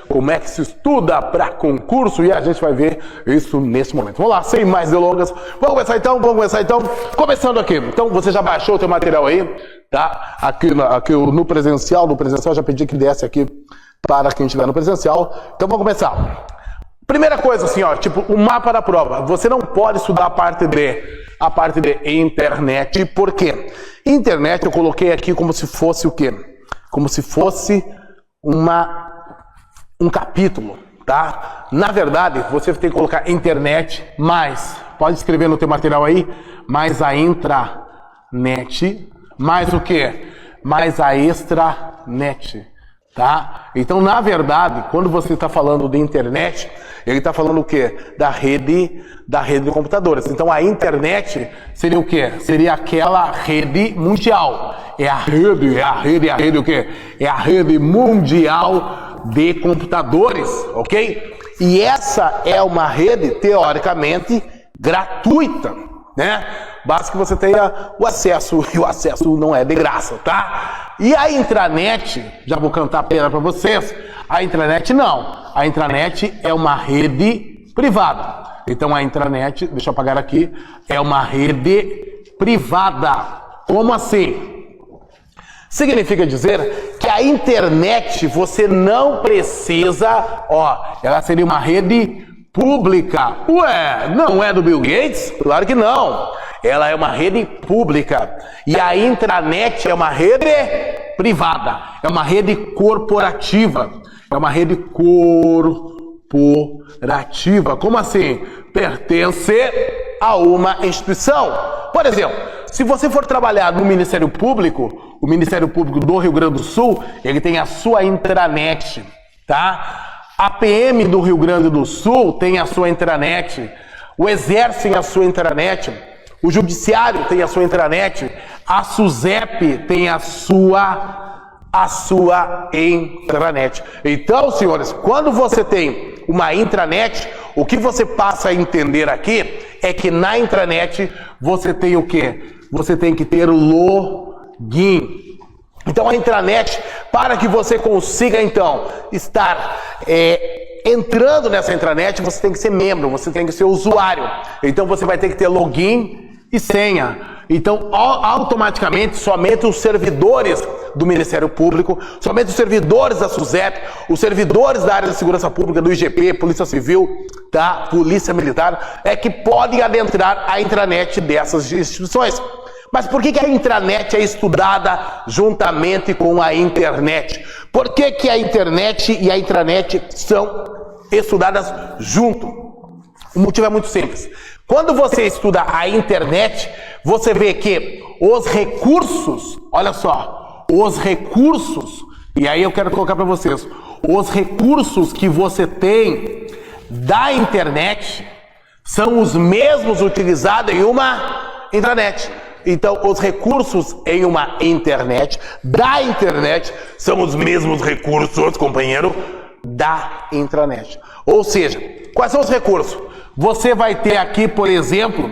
como é que se estuda para concurso, e a gente vai ver isso nesse momento. Vamos lá, sem mais delongas, vamos começar então, começando aqui. Então você já baixou o teu material aí, tá? Aqui no presencial, já pedi que desse aqui para quem estiver no presencial. Então vamos começar. Primeira coisa assim, ó, tipo o mapa da prova. Você não pode estudar a parte de internet. Por quê? Internet eu coloquei aqui como se fosse o quê? Como se fosse um capítulo, tá? Na verdade, você tem que colocar internet mais, pode escrever no teu material aí, mais a intranet, mais o quê? Mais a extranet, tá? Então, na verdade, quando você está falando de internet, ele está falando o quê? Da rede de computadores. Então, a internet seria o quê? Seria aquela rede mundial. É a rede o quê? É a rede mundial de computadores, ok? E essa é uma rede, teoricamente, gratuita, né? Basta que você tenha o acesso, e o acesso não é de graça, tá? E a intranet, já vou cantar a pena para vocês, a intranet não. A intranet é uma rede privada. Então a intranet, deixa eu apagar aqui, é uma rede privada. Como assim? Significa dizer que a internet você não precisa, ó, ela seria uma rede pública. Ué, não é do Bill Gates? Claro que não. Ela é uma rede pública. E a intranet é uma rede privada. É uma rede corporativa. É uma rede corporativa. Como assim? Pertence a uma instituição. Por exemplo, se você for trabalhar no Ministério Público, o Ministério Público do Rio Grande do Sul, ele tem a sua intranet, tá? A PM do Rio Grande do Sul tem a sua intranet, o Exército tem a sua intranet, o Judiciário tem a sua intranet, a SUSEP tem a sua intranet. Então, senhores, quando você tem uma intranet, o que você passa a entender aqui é que na intranet você tem o quê? Você tem que ter login. Então a intranet, para que você consiga então estar entrando nessa intranet, você tem que ser membro, você tem que ser usuário. Então você vai ter que ter login e senha. Então automaticamente somente os servidores do Ministério Público, somente os servidores da SUSEP, os servidores da área de segurança pública, do IGP, Polícia Civil, da Polícia Militar, é que podem adentrar a intranet dessas instituições. Mas por que a intranet é estudada juntamente com a internet? Por que a internet e a intranet são estudadas junto? O motivo é muito simples. Quando você estuda a internet, você vê que os recursos, olha só, os recursos, e aí eu quero colocar para vocês, os recursos que você tem da internet são os mesmos utilizados em uma intranet. Então, os recursos em uma internet, da internet, são os mesmos recursos, companheiro, da intranet. Ou seja, quais são os recursos? Você vai ter aqui, por exemplo,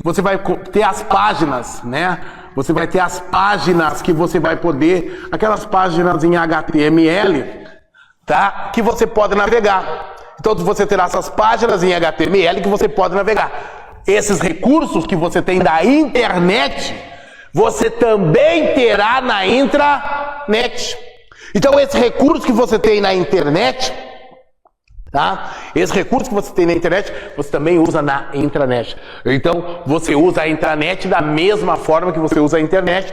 você vai ter as páginas, né? Você vai ter as páginas que você vai poder, aquelas páginas em HTML, tá? Que você pode navegar. Então, você terá essas páginas em HTML que você pode navegar. Esses recursos que você tem da internet, você também terá na intranet. Então, esse recurso que você tem na internet, tá? Esse recurso que você tem na internet, você também usa na intranet. Então, você usa a intranet da mesma forma que você usa a internet,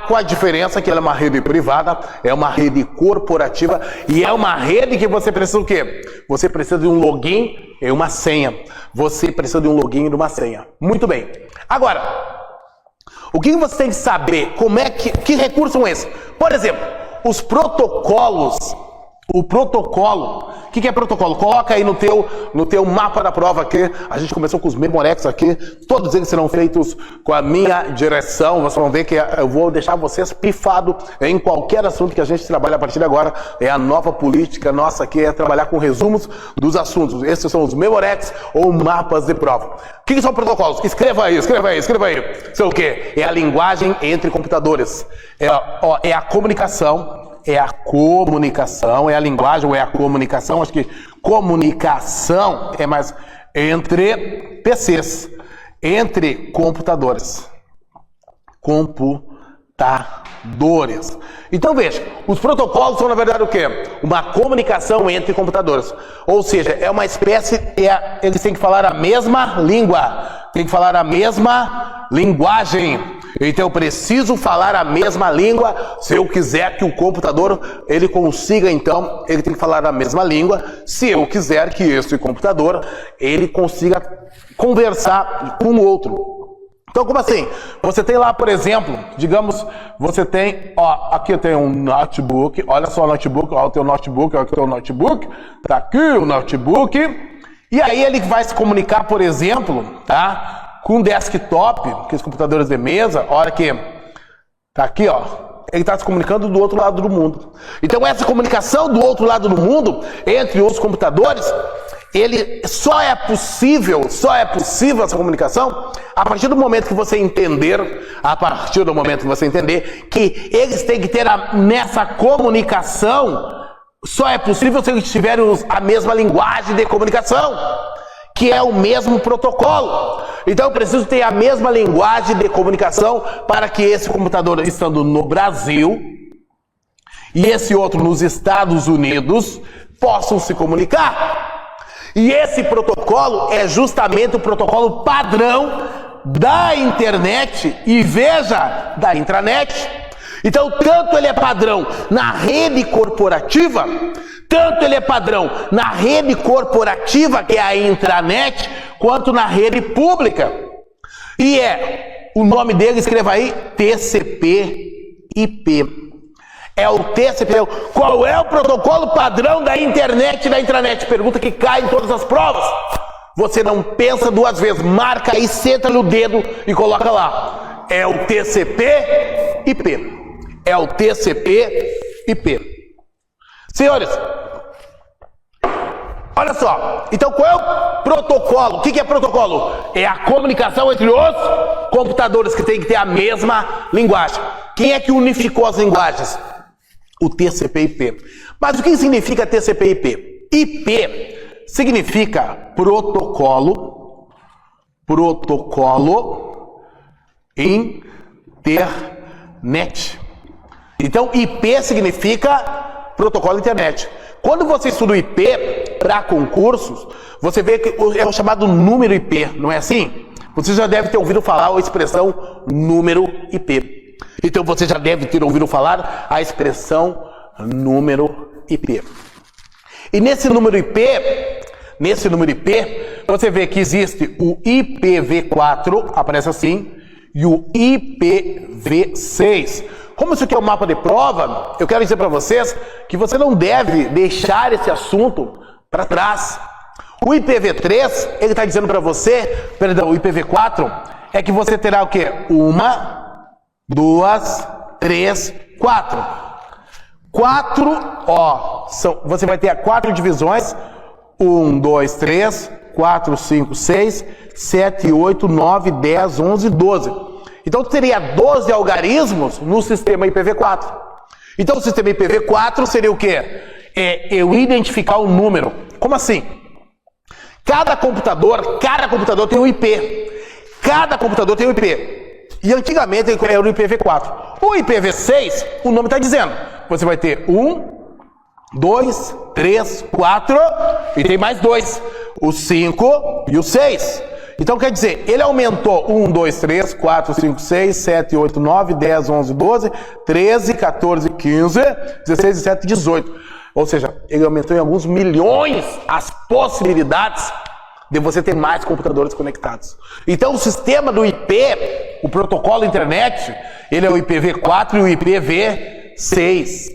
com a diferença que ela é uma rede privada, é uma rede corporativa e é uma rede que você precisa do quê? Você precisa de um login e uma senha. Você precisa de um login e de uma senha. Muito bem. Agora, o que você tem que saber? Que recursos são esses? Por exemplo, os protocolos. O protocolo. O que é protocolo? Coloca aí no teu mapa da prova aqui. A gente começou com os Memorex aqui. Todos eles serão feitos com a minha direção. Vocês vão ver que eu vou deixar vocês pifados em qualquer assunto que a gente trabalha a partir de agora. É a nova política nossa aqui, é trabalhar com resumos dos assuntos. Esses são os Memorex ou mapas de prova. O que são protocolos? Escreva aí. São o quê? É a linguagem entre computadores. É a comunicação é a comunicação, é a linguagem ou é a comunicação. Acho que comunicação é mais entre PCs, entre computadores. Computadores. Então veja, os protocolos são na verdade o quê? Uma comunicação entre computadores. Ou seja, é uma espécie, eles têm que falar a mesma língua, têm que falar a mesma linguagem. Então eu preciso falar a mesma língua se eu quiser que o computador ele consiga, então ele tem que falar a mesma língua. Se eu quiser que esse computador ele consiga conversar com o outro. Então, como assim? Você tem lá, por exemplo, digamos, você tem, ó, aqui eu tenho um notebook, olha só o notebook, ó, o teu notebook, ó, aqui o teu notebook, tá aqui o notebook, e aí ele vai se comunicar, por exemplo, tá, com um desktop, aqueles computadores de mesa, olha que tá aqui, ó, ele está se comunicando do outro lado do mundo. Então, essa comunicação do outro lado do mundo, entre os computadores, ele só é possível essa comunicação a partir do momento que você entender, que eles têm que ter nessa comunicação, só é possível se eles tiverem a mesma linguagem de comunicação, que é o mesmo protocolo. Então eu preciso ter a mesma linguagem de comunicação para que esse computador estando no Brasil e esse outro nos Estados Unidos possam se comunicar. E esse protocolo é justamente o protocolo padrão da internet e veja, da intranet. Então, tanto ele é padrão na rede corporativa, tanto ele é padrão na rede corporativa, que é a intranet, quanto na rede pública. E o nome dele, escreva aí, TCP/IP. É o TCP. Qual é o protocolo padrão da internet e da intranet? Pergunta que cai em todas as provas. Você não pensa duas vezes. Marca aí, senta-lhe o dedo e coloca lá. É o TCP/IP. É o TCP/IP. Senhores, olha só. Então qual é o protocolo? O que é protocolo? É a comunicação entre os computadores que tem que ter a mesma linguagem. Quem é que unificou as linguagens? O TCP/IP. Mas o que significa TCP/IP? IP significa protocolo internet. Então IP significa protocolo internet. Quando você estuda o IP para concursos, você vê que é o chamado número IP, não é assim? Você já deve ter ouvido falar a expressão número IP. Então você já deve ter ouvido falar a expressão número IP. E nesse número IP, você vê que existe o IPv4, aparece assim, e o IPv6. Como isso aqui é um mapa de prova, eu quero dizer para vocês que você não deve deixar esse assunto para trás. O IPv3, ele está dizendo para você, perdão, o IPv4, é que você terá o quê? 1, 2, 3, 4. 4, ó, você vai ter 4 divisões. 1, 2, 3, 4, 5, 6, 7, 8, 9, 10, 11, 12. Então teria 12 algarismos no sistema IPv4. Então o sistema IPv4 seria o quê? Eu identificar um número. Como assim? Cada computador tem um IP. Cada computador tem um IP. E antigamente era o IPv4. O IPv6, o nome está dizendo. Você vai ter 1, 2, 3, 4 e tem mais 2. O 5 e o 6. Então quer dizer, ele aumentou 1, 2, 3, 4, 5, 6, 7, 8, 9, 10, 11, 12, 13, 14, 15, 16, 17, 18. Ou seja, ele aumentou em alguns milhões as possibilidades de você ter mais computadores conectados. Então o sistema do IP, o protocolo internet, ele é o IPv4 e o IPv6. O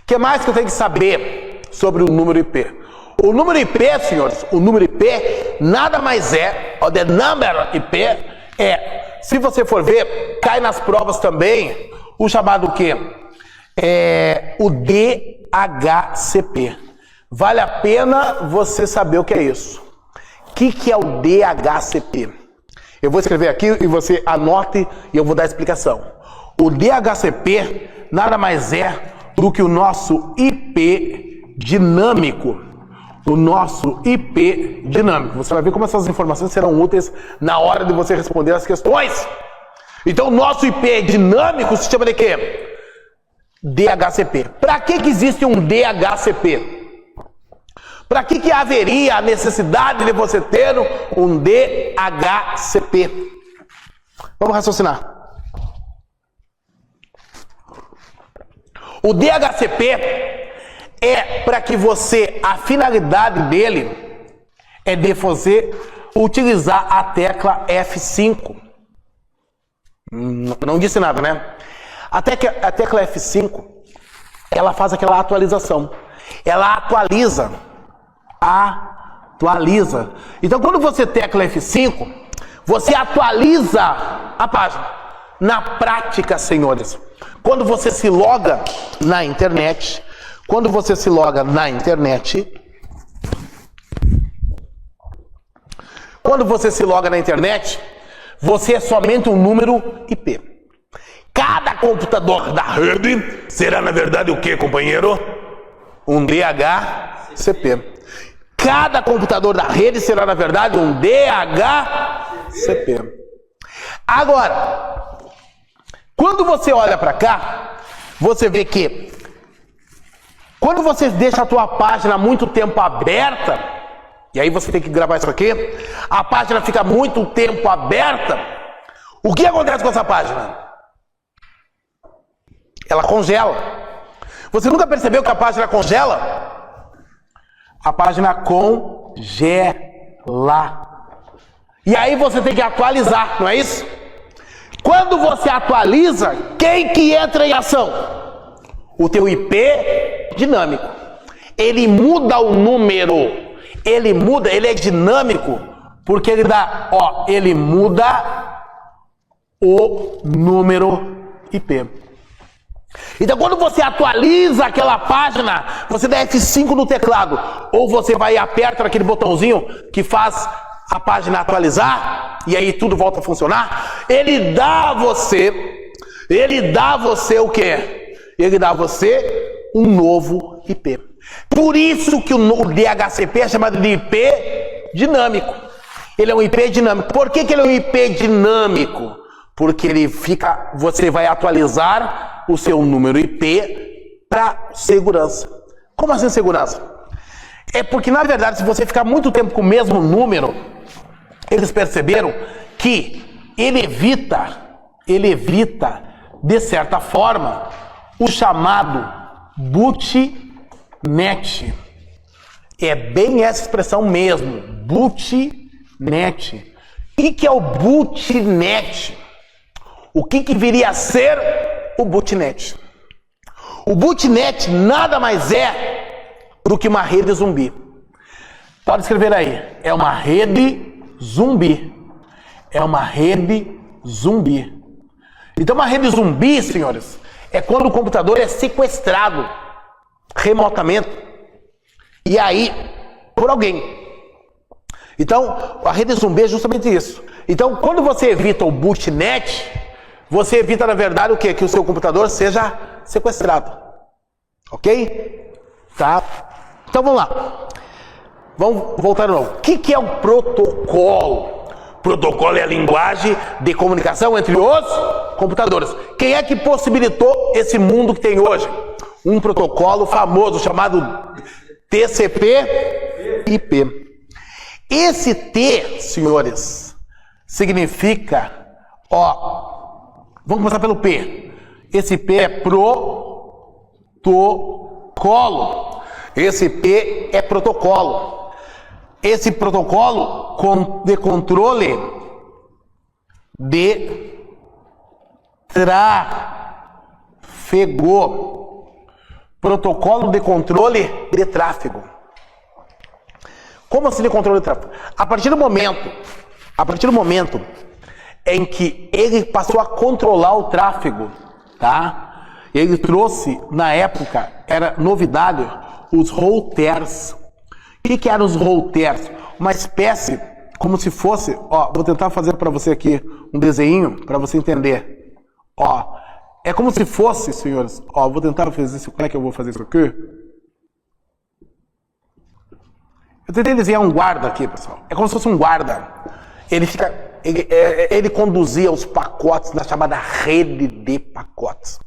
que mais que eu tenho que saber sobre o número IP? O número IP, senhores, o número IP nada mais é, o the number IP se você for ver, cai nas provas também, o chamado o quê? O DHCP. Vale a pena você saber o que é isso. O que é o DHCP? Eu vou escrever aqui e você anote e eu vou dar a explicação. O DHCP nada mais é do que o nosso IP dinâmico. O nosso IP dinâmico. Você vai ver como essas informações serão úteis na hora de você responder as questões. Então, o nosso IP dinâmico se chama de quê? DHCP. Para que existe um DHCP? Para que haveria a necessidade de você ter um DHCP? Vamos raciocinar. O DHCP é para que você, a finalidade dele é de você utilizar a tecla F5. Não disse nada, né? A tecla F5, ela faz aquela atualização. Ela atualiza. Então, quando você tecla F5, você atualiza a página. Na prática, senhores, quando você se loga na internet, você é somente um número IP. Cada computador da rede será, na verdade, o que, companheiro? Um DHCP. Cada computador da rede será, na verdade, um DHCP. Agora, quando você olha para cá, você vê que quando você deixa a tua página muito tempo aberta, e aí você tem que gravar isso aqui, a página fica muito tempo aberta, o que acontece com essa página? Ela congela. Você nunca percebeu que a página congela? A página congela. E aí você tem que atualizar, não é isso? Quando você atualiza, quem que entra em ação? O teu IP dinâmico. Ele muda o número. Ele é dinâmico, porque ele muda o número IP. Então, quando você atualiza aquela página, você dá F5 no teclado, ou você vai e aperta naquele botãozinho que faz a página atualizar, e aí tudo volta a funcionar. Ele dá a você o quê? Ele dá a você um novo IP. Por isso que o DHCP é chamado de IP dinâmico. Ele é um IP dinâmico. Por que ele é um IP dinâmico? Porque você vai atualizar o seu número IP para segurança. Como assim segurança? É porque, na verdade, se você ficar muito tempo com o mesmo número, eles perceberam que ele evita, de certa forma, o chamado bootnet. É bem essa expressão mesmo, bootnet. O que é o bootnet? O que viria a ser o bootnet? O bootnet nada mais é do que uma rede zumbi. Pode escrever aí. É uma rede zumbi. É uma rede zumbi. Então, uma rede zumbi, senhores, é quando o computador é sequestrado remotamente. E aí, por alguém. Então, a rede zumbi é justamente isso. Então, quando você evita o bootnet, você evita, na verdade, o quê? Que o seu computador seja sequestrado. Ok? Tá? Então, vamos lá. Vamos voltar de novo. O que é um protocolo? Protocolo é a linguagem de comunicação entre os computadores. Quem é que possibilitou esse mundo que tem hoje? Um protocolo famoso chamado TCP/IP. Esse T, senhores, significa, vamos começar pelo P. Esse P é protocolo. Esse P é protocolo. Esse protocolo de controle de tráfego. Protocolo de controle de tráfego. Como assim de controle de tráfego? A partir do momento em que ele passou a controlar o tráfego, tá? Ele trouxe, na época, era novidade, os routers. O que eram os routers? Uma espécie, como se fosse, vou tentar fazer para você aqui um desenho para você entender. É como se fosse, senhores, ó, vou tentar fazer isso, como é que eu vou fazer isso aqui? Eu tentei desenhar um guarda aqui, pessoal. É como se fosse um guarda. Ele conduzia os pacotes na chamada rede de pacotes.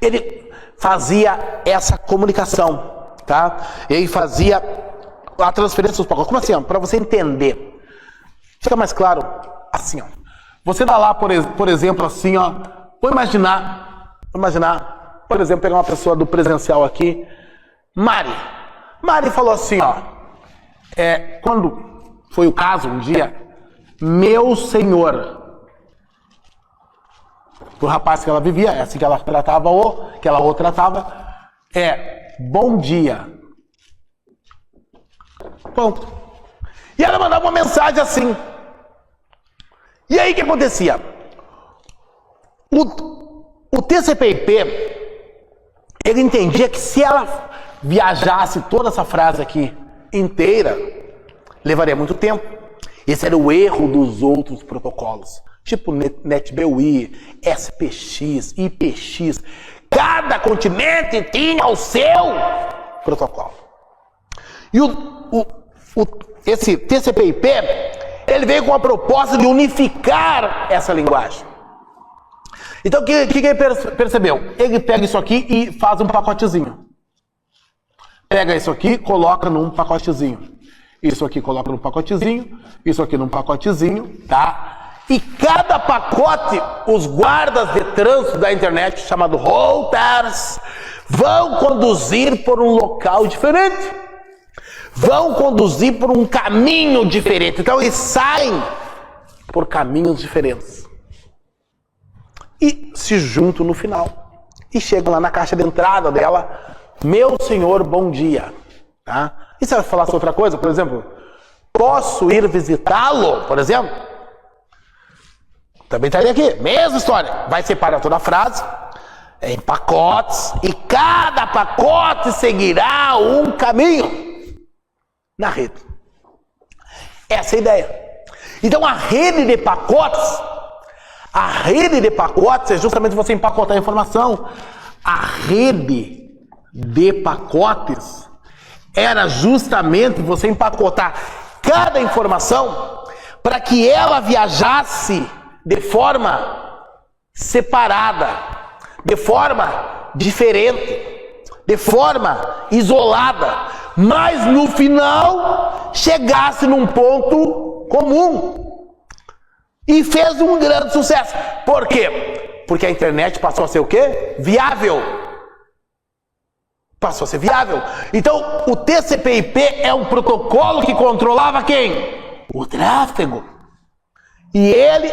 Ele fazia essa comunicação, tá? Ele fazia a transferência dos pacotes. Como assim? Para você entender. Fica mais claro assim, ó. Você dá lá, por exemplo, assim, ó. Vou imaginar, por exemplo, pegar uma pessoa do presencial aqui. Mari falou assim, ó. Quando foi o caso, um dia, meu senhor. O rapaz que ela vivia, é assim que ela tratava, que ela o tratava, bom dia. Ponto. E ela mandava uma mensagem assim. E aí o que acontecia? O TCP/IP, ele entendia que se ela viajasse toda essa frase aqui inteira, levaria muito tempo. Esse era o erro dos outros protocolos. Tipo NetBEUI, SPX, IPX. Cada continente tinha o seu protocolo. E esse TCP/IP, ele veio com a proposta de unificar essa linguagem. Então, o que ele percebeu? Ele pega isso aqui e faz um pacotezinho. Pega isso aqui, coloca num pacotezinho. Isso aqui coloca num pacotezinho. Isso aqui num pacotezinho, tá? E cada pacote, os guardas de trânsito da internet, chamado routers, vão conduzir por um local diferente. Vão conduzir por um caminho diferente. Então, eles saem por caminhos diferentes. E se juntam no final. E chegam lá na caixa de entrada dela. Meu senhor, bom dia. Tá? E se ela falasse outra coisa, por exemplo, posso ir visitá-lo, por exemplo? Também estaria aqui. Mesma história. Vai separar toda a frase em pacotes. E cada pacote seguirá um caminho na rede. Essa é a ideia. Então, a rede de pacotes é justamente você empacotar a informação. A rede de pacotes era justamente você empacotar cada informação para que ela viajasse de forma separada, de forma diferente, de forma isolada, mas no final chegasse num ponto comum. E fez um grande sucesso. Por quê? Porque a internet passou a ser o quê? Viável. Passou a ser viável. Então, o TCP/IP é um protocolo que controlava quem? O tráfego. E ele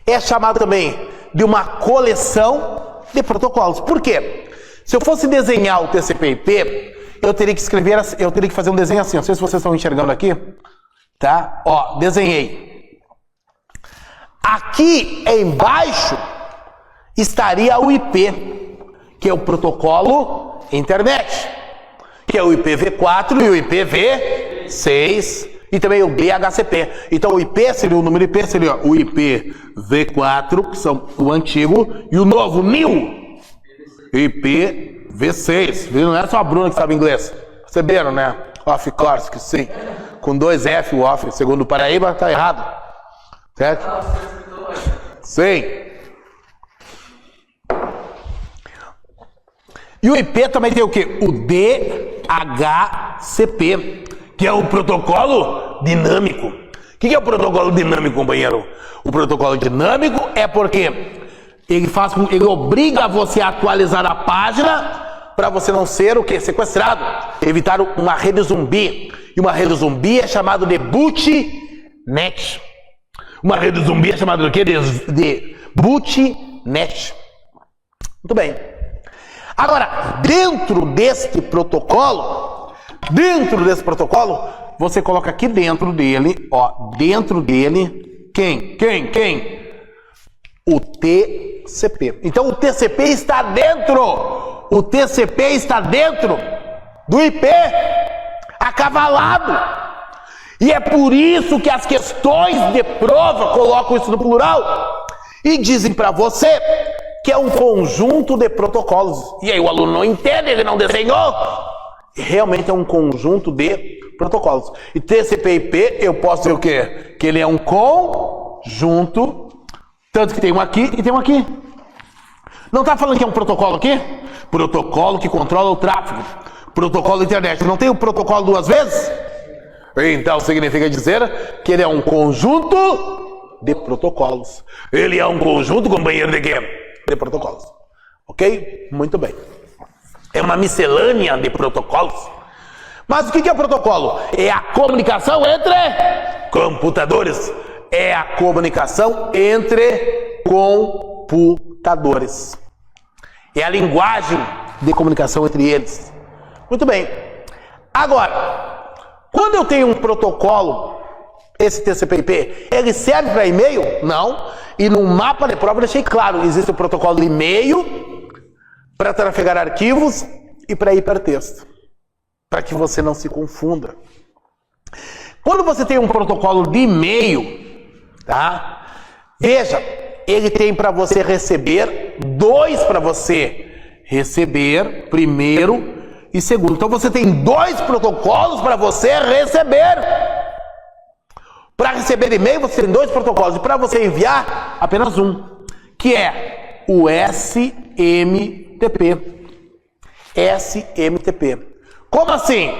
é chamado também de uma coleção de protocolos. Por quê? Se eu fosse desenhar o TCP/IP, eu teria que fazer um desenho assim. Não sei se vocês estão enxergando aqui. Tá? Ó, desenhei. Aqui embaixo estaria o IP, que é o protocolo internet, que é o IPv4 e o IPv6 e também o DHCP. Então o IP seria o número IP, seria o IPv4, que são o antigo, e o novo new IPv6. Não é só a Bruna que sabe inglês. Perceberam, né? Of course que sim. Com 2 F, o off, segundo o Paraíba, tá errado. Certo? Sim. E o IP também tem o quê? O DHCP, que é o protocolo dinâmico. O que é o protocolo dinâmico, companheiro? O protocolo dinâmico é porque ele obriga você a atualizar a página para você não ser o quê? Sequestrado. Evitar uma rede zumbi. E uma rede zumbi é chamada de bootnet. Uma rede zumbi é chamada do quê? De bootnet. Muito bem. Agora, dentro desse protocolo, você coloca aqui dentro dele, ó, dentro dele, quem? O TCP. Então, o TCP está dentro. O TCP está dentro do IP, acavalado. E é por isso que as questões de prova colocam isso no plural. E dizem para você que é um conjunto de protocolos. E aí o aluno não entende, ele não desenhou. Realmente é um conjunto de protocolos. E TCP/IP, eu posso dizer o quê? Que ele é um conjunto, tanto que tem um aqui e tem um aqui. Não está falando que é um protocolo aqui? Protocolo que controla o tráfego. Protocolo da internet. Não tem o protocolo duas vezes? Então significa dizer que ele é um conjunto de protocolos. Ele é um conjunto, companheiro, de quê? De protocolos. Ok? Muito bem. É uma miscelânea de protocolos. Mas o que é protocolo? É a comunicação entre computadores. É a comunicação entre computadores. É a linguagem de comunicação entre eles. Muito bem. Agora, quando eu tenho um protocolo, esse TCP/IP, ele serve para e-mail? Não. E no mapa de prova eu deixei claro, existe o protocolo de e-mail para trafegar arquivos e para hipertexto, para que você não se confunda. Quando você tem um protocolo de e-mail, tá? Veja, ele tem para você receber, dois para você receber, primeiro e segundo. Então você tem dois protocolos para você receber. Para receber e-mail você tem dois protocolos e para você enviar apenas um, que é o SMTP. SMTP. Como assim?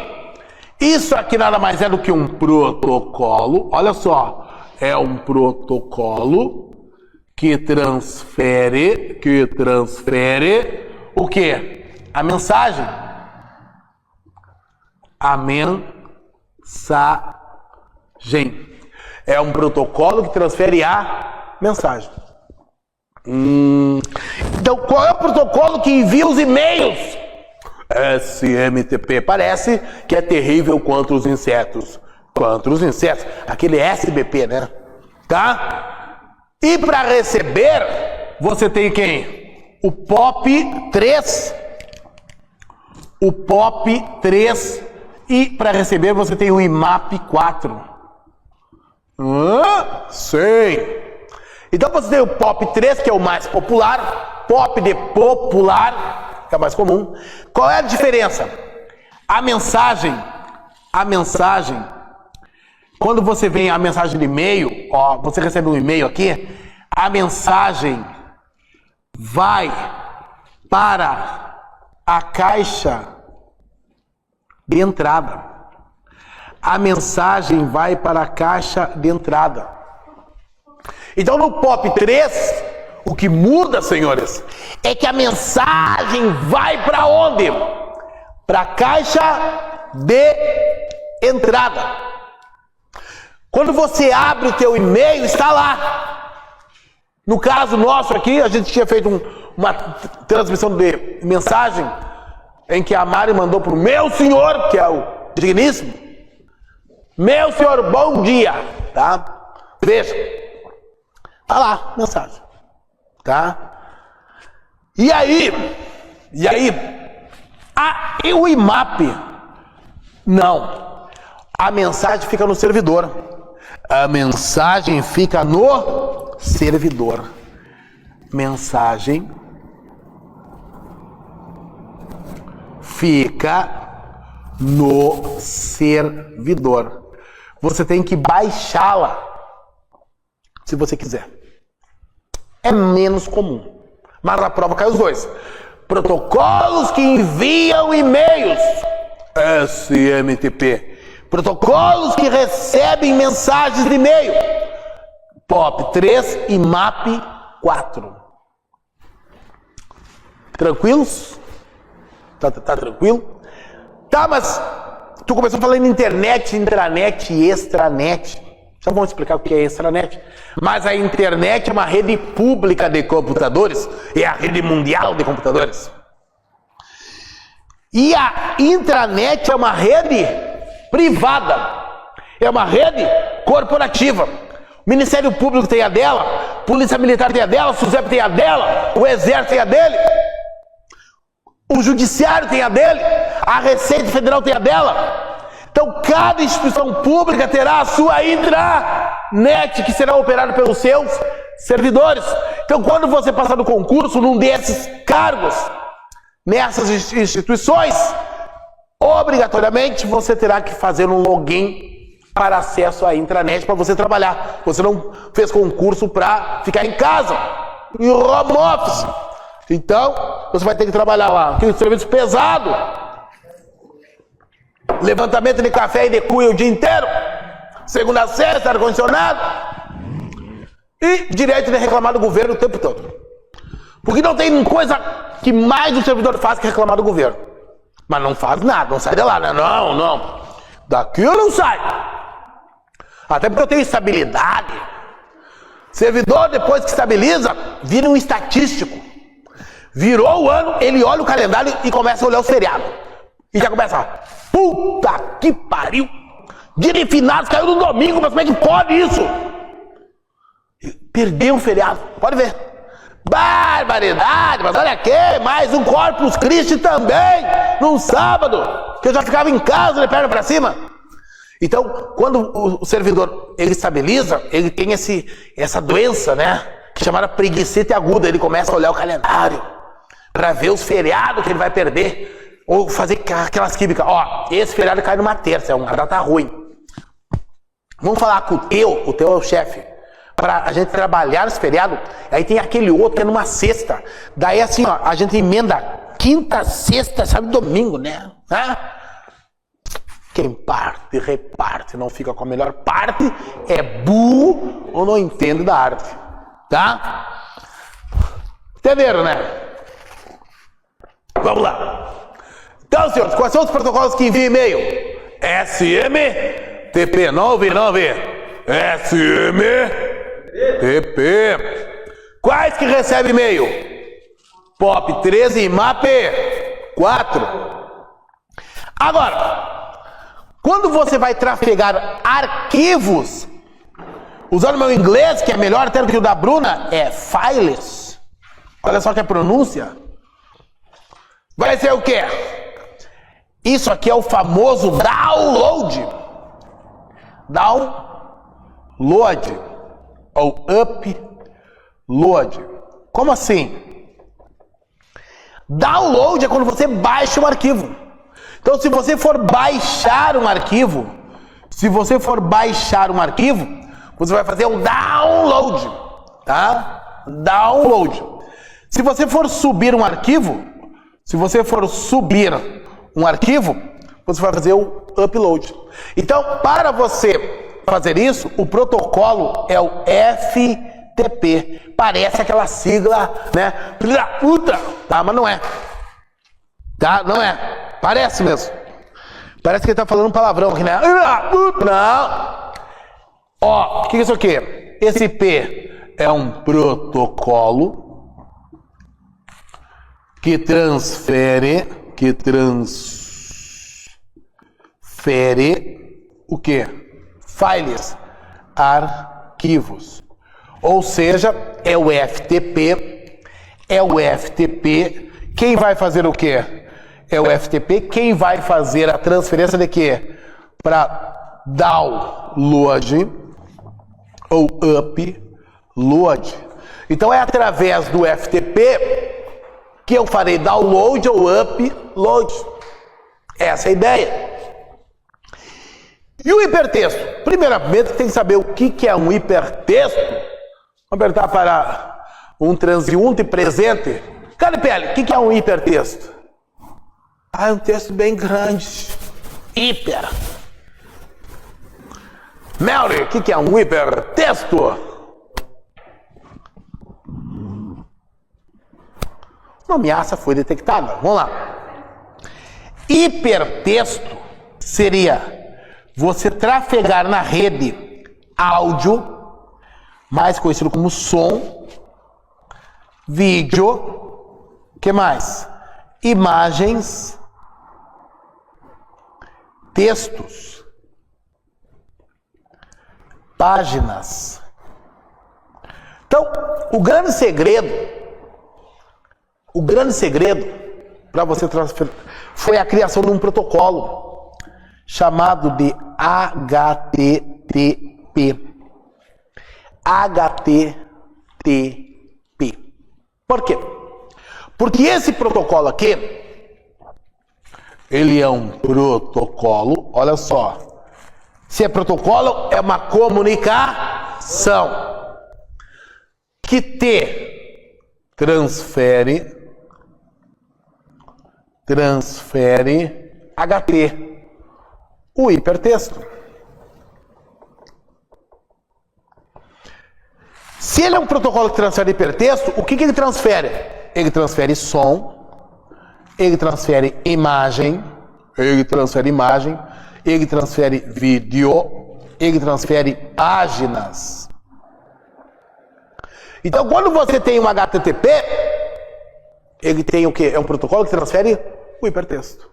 Isso aqui nada mais é do que um protocolo. Olha só, é um protocolo que transfere o quê? A mensagem. A mensagem. É um protocolo que transfere a mensagem. Então, qual é o protocolo que envia os e-mails? SMTP. Parece que é terrível contra os insetos. Contra os insetos. Aquele SBP, né? Tá? E para receber, você tem quem? O POP3. O POP3. E para receber, você tem o IMAP4. Sim. Então você tem o POP3, que é o mais popular. POP de popular, que é o mais comum. Qual é a diferença? A mensagem, quando você vem a mensagem de e-mail, ó, você recebe um e-mail aqui, a mensagem vai para a caixa de entrada. A mensagem vai para a caixa de entrada. Então no POP3, o que muda, senhores, é que a mensagem vai para onde? Para a caixa de entrada. Quando você abre o teu e-mail, está lá. No caso nosso aqui, a gente tinha feito uma transmissão de mensagem em que a Mari mandou para o meu senhor, que é o digníssimo. Meu senhor, bom dia, tá? Veja, tá lá, mensagem, tá? E aí, e o IMAP? Não, a mensagem fica no servidor. A mensagem fica no servidor. Mensagem fica no servidor. Você tem que baixá-la, se você quiser. É menos comum. Mas na prova cai os dois. Protocolos que enviam e-mails. SMTP. Protocolos que recebem mensagens de e-mail. POP3 e MAP4. Tranquilos? Tá tranquilo? Tá, mas tu começou falando internet, intranet e extranet. Já vamos explicar o que é extranet. Mas a internet é uma rede pública de computadores. É a rede mundial de computadores. E a intranet é uma rede privada. É uma rede corporativa. O Ministério Público tem a dela, Polícia Militar tem a dela, o SUSEP tem a dela, o Exército tem a dele, o Judiciário tem a dele, a Receita Federal tem a dela. Então cada instituição pública terá a sua intranet, que será operada pelos seus servidores. Então, quando você passar no concurso, num desses cargos, nessas instituições, obrigatoriamente você terá que fazer um login para acesso à intranet para você trabalhar. Você não fez concurso para ficar em casa, em home office. Então, você vai ter que trabalhar lá. Aquele serviço pesado. Levantamento de café e de cuia o dia inteiro. Segunda a sexta, ar-condicionado. E direito de reclamar do governo o tempo todo. Porque não tem coisa que mais o servidor faz que reclamar do governo. Mas não faz nada, não sai de lá, né? Não. Daqui eu não saio. Até porque eu tenho estabilidade. Servidor, depois que estabiliza, vira um estatístico. Virou o ano, ele olha o calendário e começa a olhar os feriados. E já começa, puta que pariu. Dia de finados caiu no domingo, mas como é que pode isso? Perdeu um feriado, pode ver. Barbaridade, mas olha aqui, mais um Corpus Christi também, num sábado, que eu já ficava em casa de perna pra cima. Então, quando o servidor, ele estabiliza, ele tem essa doença, né, chamada preguicite aguda, ele começa a olhar o calendário, para ver os feriados que ele vai perder, ou fazer aquelas químicas, ó, esse feriado cai numa terça, é uma data ruim. Vamos falar com o teu é o chefe, para a gente trabalhar esse feriado, aí tem aquele outro que é numa sexta, daí assim, ó, a gente emenda quinta, sexta, sabe, domingo, né? Quem parte, reparte, não fica com a melhor parte, é burro ou não entende da arte, tá? Entenderam, né? Vamos lá. Então, senhores, quais são os protocolos que enviam e-mail? SMTP99, SMTP. Quais que recebem e-mail? POP 13 e MAP 4. Agora, quando você vai trafegar arquivos, usando o meu inglês, que é melhor até do que o da Bruna, é files. Olha só que a pronúncia. Vai ser o quê? Isso aqui é o famoso download. Download. Ou upload. Como assim? Download é quando você baixa um arquivo. Então, se você for baixar um arquivo, você vai fazer um download, tá? Download. Se você for subir um arquivo, você vai fazer o upload. Então, para você fazer isso, o protocolo é o FTP. Parece aquela sigla, né? Puta, tá? Mas não é. Tá? Não é. Parece mesmo. Parece que ele tá falando um palavrão aqui, né? Não. Ó, o que é isso aqui? Esse P é um protocolo que transfere o quê? Files, arquivos. Ou seja, é o FTP. Quem vai fazer o quê? É o FTP. Quem vai fazer a transferência de quê? Para download ou upload. Então é através do FTP que eu farei download ou upload. Essa é a ideia. E o hipertexto? Primeiramente tem que saber o que é um hipertexto. Vamos apertar para um transeunte presente. Caripelli, o que é um hipertexto? É um texto bem grande. Hiper. Melry, o que é um hipertexto? Uma ameaça foi detectada. Vamos lá. Hipertexto seria você trafegar na rede áudio, mais conhecido como som, vídeo, que mais? Imagens, textos, páginas. Então, o grande segredo para você transferir foi a criação de um protocolo chamado de HTTP. HTTP. Por quê? Porque esse protocolo aqui, ele é um protocolo, olha só. Se é protocolo, é uma comunicação que transfere HT, o hipertexto. Se ele é um protocolo que transfere hipertexto, o que ele transfere? Ele transfere som, ele transfere imagem, ele transfere vídeo, ele transfere páginas. Então, quando você tem um HTTP, ele tem o quê? É um protocolo que transfere o hipertexto.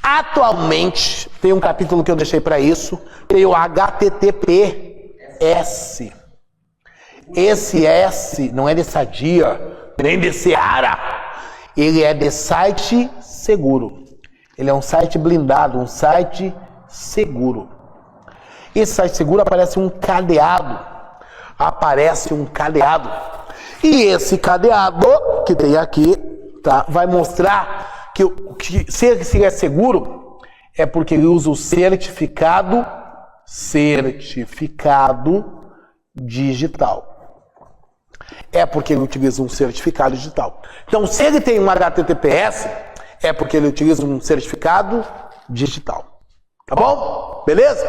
Atualmente, tem um capítulo que eu deixei para isso, tem o HTTPS. Esse S não é de Sadia, nem de Seara. Ele é de site seguro. Ele é um site blindado, um site seguro. Esse site seguro aparece um cadeado. E esse cadeado que tem aqui, tá, vai mostrar que se ele é seguro, é porque ele usa o certificado digital. É porque ele utiliza um certificado digital. Então, se ele tem um HTTPS, é porque ele utiliza um certificado digital. Tá bom? Beleza?